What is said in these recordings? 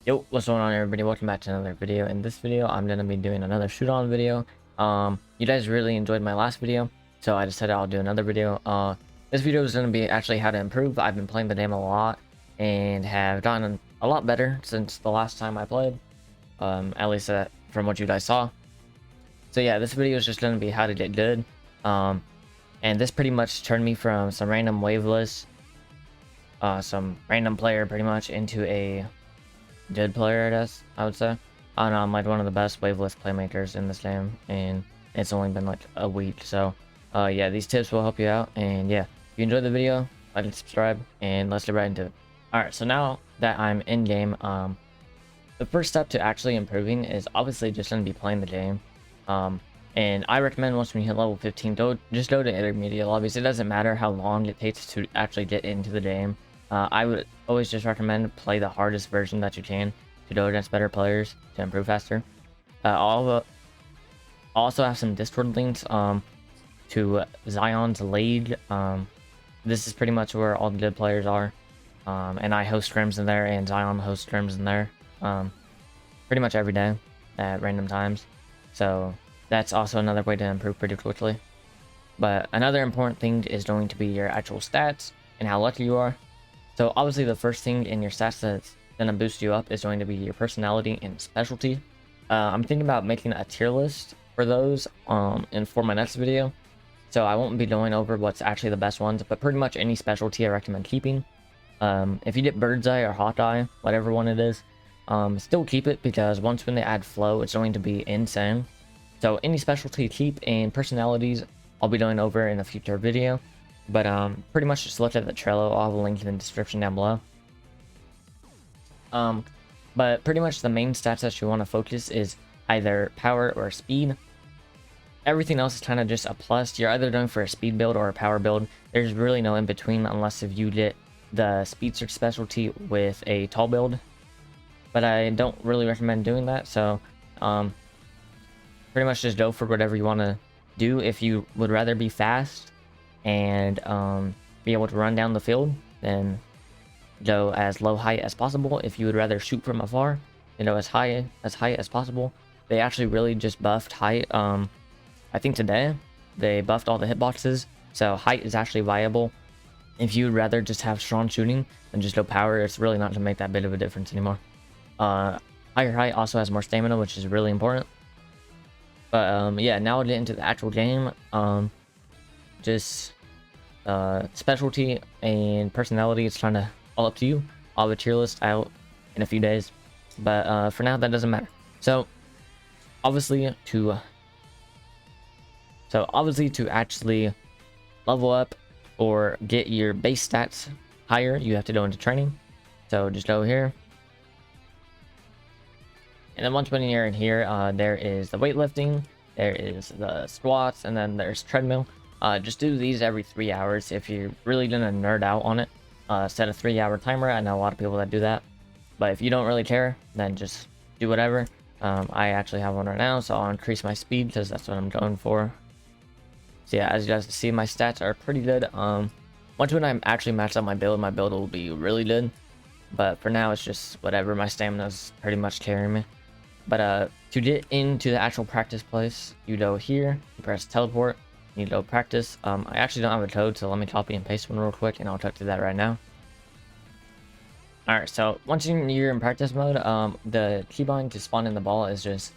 Yo, what's going on, everybody? Welcome back to another video. In this video, I'm gonna be doing another Shuudan video. You guys really enjoyed my last video, so I decided I'll do another video. This video is gonna be actually how to improve. I've been playing the game a lot and have gotten a lot better since the last time I played. At least from what you guys saw. So yeah, this video is just gonna be how to get good. And this pretty much turned me from some random waveless, some random player pretty much into a good player, I guess I would say. And I'm like one of the best waveless playmakers in this game, and it's only been like a week. So yeah, these tips will help you out. And yeah, if you enjoyed the video, like and subscribe, and let's get right into it. Alright, so now that I'm in game, the first step to actually improving is obviously just going to be playing the game. And I recommend once when you hit level 15, just go to intermediate lobbies. It doesn't matter how long it takes to actually get into the game. I would always just recommend play the hardest version that you can to go against better players to improve faster. I'll also have some Discord links to Zion's League. This is pretty much where all the good players are. And I host scrims in there, and Zion hosts scrims in there pretty much every day at random times. So that's also another way to improve pretty quickly. But another important thing is going to be your actual stats and how lucky you are. So obviously the first thing in your stats that's going to boost you up is going to be your personality and specialty. I'm thinking about making a tier list for those and for my next video. So I won't be going over what's actually the best ones, but pretty much any specialty I recommend keeping. If you get bird's eye or hawk eye, whatever one it is, still keep it, because once when they add flow, it's going to be insane. So any specialty keep, and personalities I'll be going over in a future video. But pretty much just look at the Trello. I'll have a link in the description down below. But pretty much the main stats that you want to focus is either power or speed. Everything else is kind of just a plus. You're either going for a speed build or a power build. There's really no in between unless if you get the speed search specialty with a tall build. But I don't really recommend doing that. So pretty much just go for whatever you want to do. If you would rather be fast and be able to run down the field, then go as low height as possible. If you would rather shoot from afar, you know, as high as possible. They actually really just buffed height. I think today they buffed all the hitboxes, so height is actually viable. If you would rather just have strong shooting than just go power, it's really not to make that bit of a difference anymore. Higher height also has more stamina, which is really important. But yeah, now I'll get into the actual game. Just specialty and personality, it's kind of all up to you. I'll have a tier list out in a few days, but for now that doesn't matter. So obviously to actually level up or get your base stats higher, you have to go into training. So just go here, and then once when you're in here, there is the weightlifting, there is the squats, and then there's treadmill. Just do these every 3 hours if you're really gonna nerd out on it. Set a 3-hour timer. I know a lot of people that do that, but if you don't really care, then just do whatever. I actually have one right now, so I'll increase my speed because that's what I'm going for. So yeah, as you guys can see, my stats are pretty good. Once when I actually match up my build will be really good. But for now, it's just whatever. My stamina is pretty much carrying me. But to get into the actual practice place, you go here, you press teleport. You go practice. I actually don't have a code, so let me copy and paste one real quick, and I'll talk to that right now. Alright, so once you're in practice mode, the keybind to spawn in the ball is just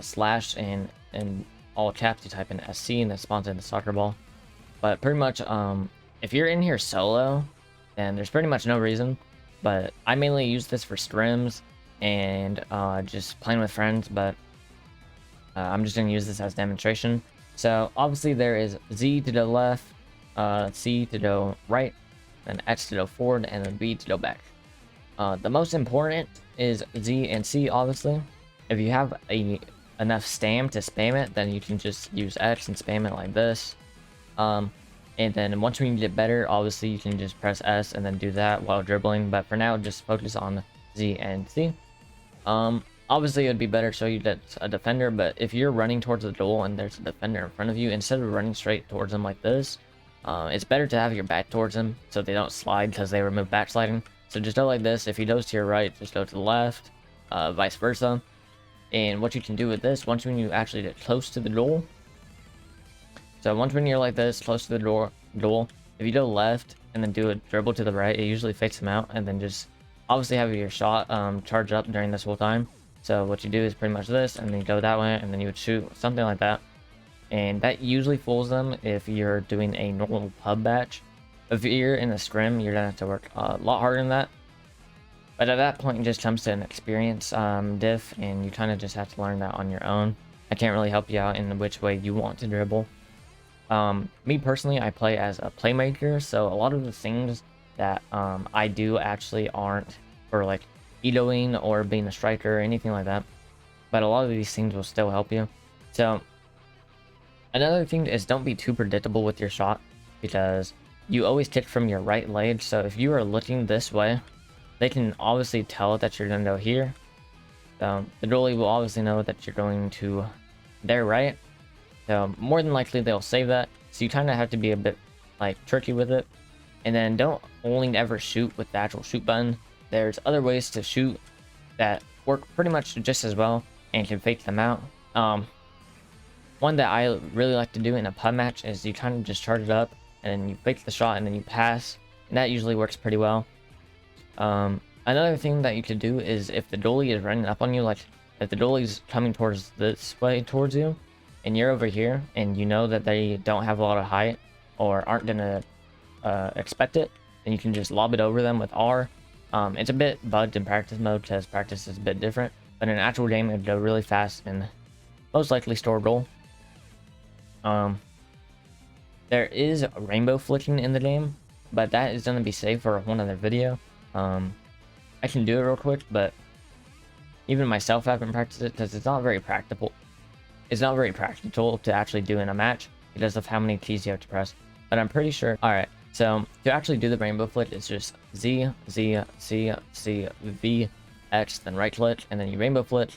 slash, and in all caps you type in SC, and that spawns in the soccer ball. But pretty much, if you're in here solo, then there's pretty much no reason. But I mainly use this for scrims and just playing with friends, but I'm just going to use this as demonstration. So obviously there is Z to go left, C to go right, then X to go forward, and then B to go back. The most important is Z and C, obviously. If you have enough stam to spam it, then you can just use X and spam it like this. And then once you get better, obviously you can just press S and then do that while dribbling. But for now, just focus on Z and C. Obviously it would be better so you get a defender, but if you're running towards the goal and there's a defender in front of you, instead of running straight towards them like this, it's better to have your back towards them so they don't slide, because they remove backsliding. So just go like this. If he goes to your right, just go to the left. vice versa. And what you can do with this, once when you actually get close to the goal, so once when you're like this, close to the goal, if you go left and then do a dribble to the right, it usually fakes them out, and then just obviously have your shot charge up during this whole time. So what you do is pretty much this, and then you go that way, and then you would shoot something like that. And that usually fools them if you're doing a normal pub match. If you're in a scrim, you're gonna have to work a lot harder than that. But at that point, it just comes to an experience diff, and you kind of just have to learn that on your own. I can't really help you out in which way you want to dribble. Me personally, I play as a playmaker, so a lot of the things that I do actually aren't for like egoing or being a striker or anything like that. But a lot of these things will still help you. So another thing is, don't be too predictable with your shot, because you always kick from your right leg. So if you are looking this way, they can obviously tell that you're going to go here. So the goalie will obviously know that you're going to their right. So more than likely they'll save that. So you kind of have to be a bit like tricky with it. And then don't only ever shoot with the actual shoot button. There's other ways to shoot that work pretty much just as well and can fake them out. One that I really like to do in a pub match is you kind of just charge it up and then you fake the shot and then you pass. And that usually works pretty well. Another thing that you could do is, if the goalie is running up on you, like if the goalie's coming towards this way towards you and you're over here and you know that they don't have a lot of height or aren't gonna expect it, then you can just lob it over them with R. It's a bit bugged in practice mode because practice is a bit different, but in an actual game it'd go really fast and most likely store a goal. There is rainbow flicking in the game, but that is going to be saved for one other video. I can do it real quick, but even myself I haven't practiced it because it's not very practical. It's not very practical to actually do in a match because of how many keys you have to press. But I'm pretty sure. All right, so to actually do the rainbow flick, it's just Z, Z, C, C, V, X, then right click, and then you rainbow flick.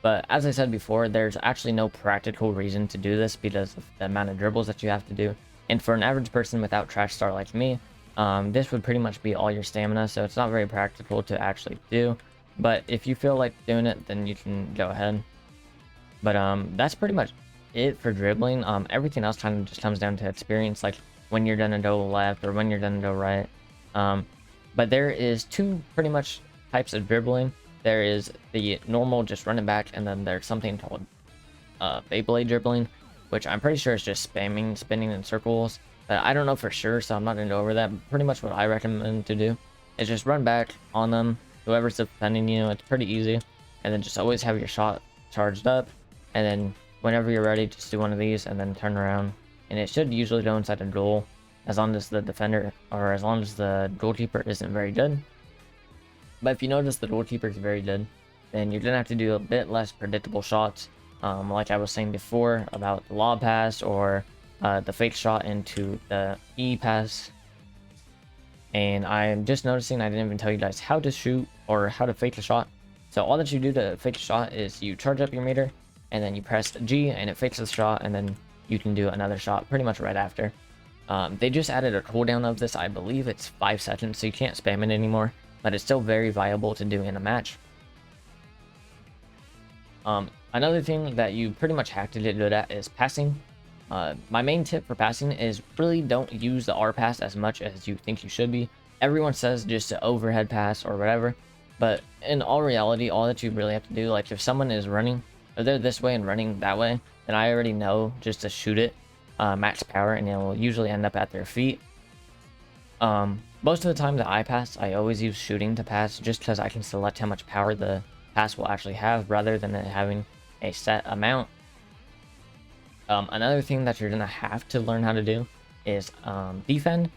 But as I said before, there's actually no practical reason to do this because of the amount of dribbles that you have to do. And for an average person without trash start like me, this would pretty much be all your stamina, so it's not very practical to actually do. But if you feel like doing it, then you can go ahead. But that's pretty much it for dribbling. Everything else kind of just comes down to experience, like when you're gonna go left or when you're gonna go right. But there is two pretty much types of dribbling. There is the normal just running back, and then there's something called Beyblade dribbling, which I'm pretty sure is just spinning in circles. I don't know for sure, so I'm not going to go over that. But pretty much what I recommend to do is just run back on them, whoever's defending you. It's pretty easy. And then just always have your shot charged up. And then whenever you're ready, just do one of these and then turn around. And it should usually go inside a goal, as long as the defender, or as long as the goalkeeper isn't very good. But if you notice the goalkeeper is very good, then you're going to have to do a bit less predictable shots. Like I was saying before about the lob pass or the fake shot into the E pass. And I'm just noticing I didn't even tell you guys how to shoot or how to fake the shot. So all that you do to fake the shot is you charge up your meter and then you press G and it fakes the shot, and then you can do another shot pretty much right after. They just added a cooldown of this. I believe it's 5 seconds, so you can't spam it anymore, but it's still very viable to do in a match. Another thing that you pretty much have to get good at is passing. My main tip for passing is really don't use the R pass as much as you think you should be. Everyone says just to overhead pass or whatever, but in all reality, all that you really have to do, like if someone is running, if they're this way and running that way, then I already know just to shoot it max power, and it will usually end up at their feet. Most of the time that I pass, I always use shooting to pass, just because I can select how much power the pass will actually have rather than it having a set amount. Another thing that you're gonna have to learn how to do is defend.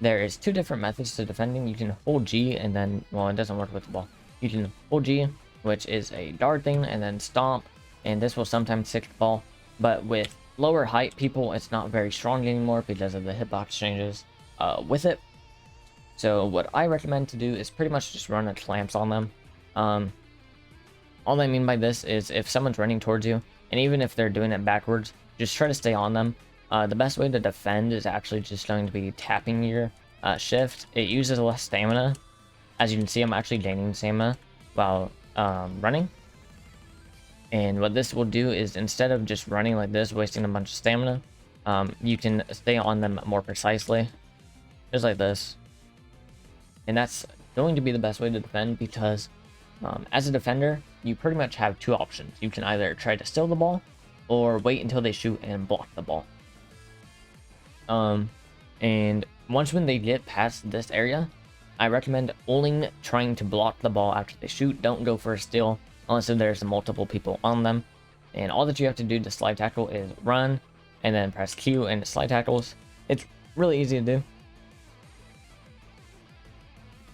There is 2 different methods to defending. You can hold G and then, well, it doesn't work with the ball. You can hold G, which is a guard thing, and then stomp, and this will sometimes stick the ball. But with lower height people, it's not very strong anymore because of the hitbox changes with it. So what I recommend to do is pretty much just run a clamps on them. All I mean by this is if someone's running towards you, and even if they're doing it backwards, just try to stay on them. The best way to defend is actually just going to be tapping your shift. It uses less stamina. As you can see, I'm actually gaining stamina while running. And what this will do is, instead of just running like this, wasting a bunch of stamina, you can stay on them more precisely, just like this. And that's going to be the best way to defend, because as a defender, you pretty much have two options. You can either try to steal the ball or wait until they shoot and block the ball. And once when they get past this area, I recommend only trying to block the ball after they shoot. Don't go for a steal unless there's multiple people on them. And all that you have to do to slide tackle is run and then press Q and slide tackles. It's really easy to do.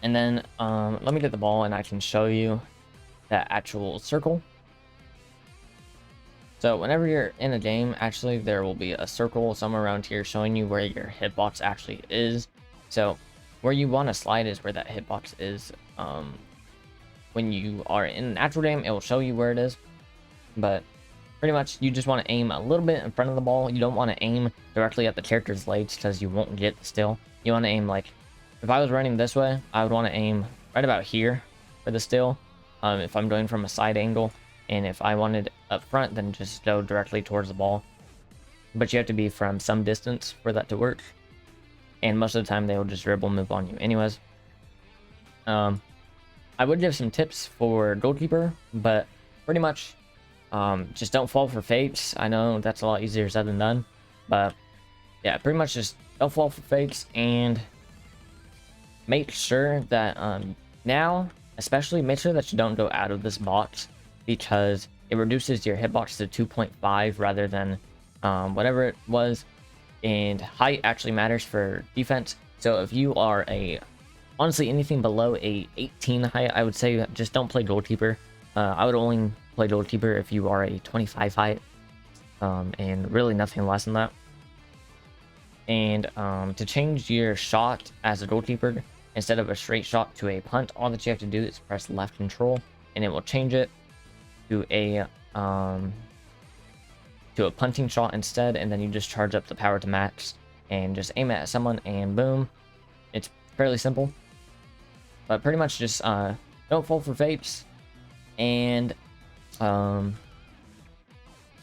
And then let me get the ball and I can show you that actual circle. So whenever you're in a game, actually there will be a circle somewhere around here showing you where your hitbox actually is. So where you want to slide is where that hitbox is. When you are in an actual game, it will show you where it is. But pretty much you just want to aim a little bit in front of the ball. You don't want to aim directly at the character's legs because you won't get the steal. You want to aim like, if I was running this way, I would want to aim right about here for the steal. If I'm going from a side angle, and if I wanted up front, then just go directly towards the ball. But you have to be from some distance for that to work. And most of the time they will just dribble move on you anyways. I would give some tips for goalkeeper, but pretty much just don't fall for fakes. I know that's a lot easier said than done, but yeah, pretty much just don't fall for fakes, and make sure that now especially make sure that you don't go out of this box, because it reduces your hitbox to 2.5 rather than whatever it was. And height actually matters for defense. So if you are honestly anything below a 18 height, I would say just don't play goalkeeper. I would only play goalkeeper if you are a 25 height, and really nothing less than that. And to change your shot as a goalkeeper, instead of a straight shot to a punt, all that you have to do is press left control, and it will change it to a punting shot instead. And then you just charge up the power to max and just aim at someone, and boom. It's fairly simple, but pretty much just don't fall for fakes. And I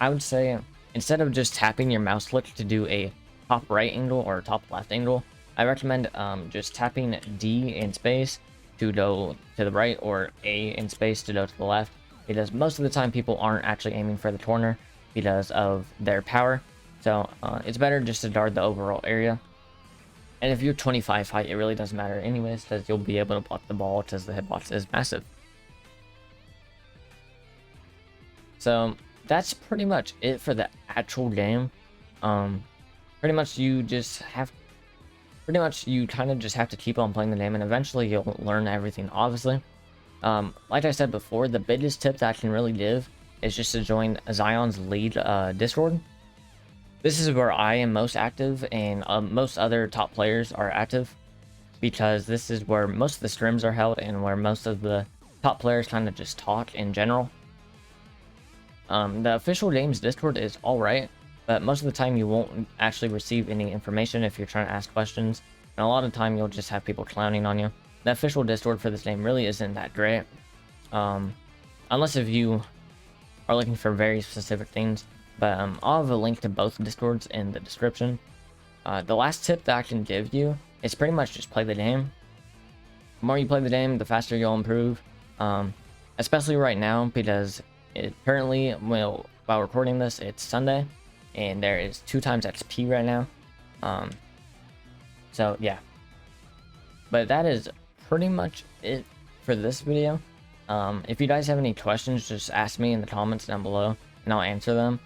would say, instead of just tapping your mouse click to do a top right angle or top left angle, I recommend just tapping D in space to go to the right, or A in space to go to the left, because most of the time people aren't actually aiming for the corner because of their power. So it's better just to guard the overall area. And if you're 25 height, it really doesn't matter anyways, because you'll be able to block the ball because the hitbox is massive. So that's pretty much it for the actual game. Pretty much you kind of just have to keep on playing the game, and eventually you'll learn everything, obviously. Like I said before, the biggest tip that I can really give is just to join Zion's lead Discord. This is where I am most active, and most other top players are active, because this is where most of the scrims are held and where most of the top players kind of just talk in general. The official game's Discord is alright, but most of the time you won't actually receive any information if you're trying to ask questions, and a lot of the time you'll just have people clowning on you. The official Discord for this game really isn't that great, unless if you are looking for very specific things. But I'll have a link to both Discords in the description. The last tip that I can give you is pretty much just play the game. The more you play the game, the faster you'll improve. Especially right now, because currently, while recording this, it's Sunday, and there is 2 times XP right now. So yeah. But that is pretty much it for this video. If you guys have any questions, just ask me in the comments down below, and I'll answer them.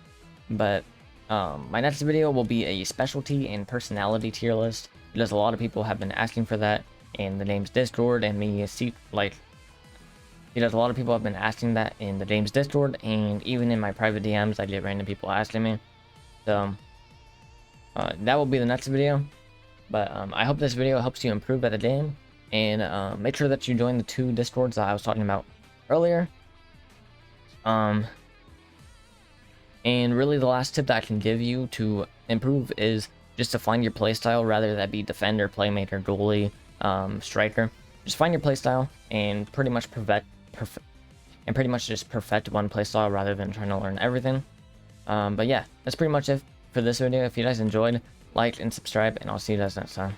But my next video will be a specialty and personality tier list, because a lot of people have been asking for that in the game's Discord, and because a lot of people have been asking that in the game's Discord, and even in my private DMs I get random people asking me. So that will be the next video. But I hope this video helps you improve at the game, and make sure that you join the 2 Discords that I was talking about earlier. And really the last tip that I can give you to improve is just to find your playstyle, rather that be defender, playmaker, goalie, striker. Just find your playstyle and pretty much and pretty much just perfect one playstyle rather than trying to learn everything. But yeah, that's pretty much it for this video. If you guys enjoyed, like and subscribe, and I'll see you guys next time.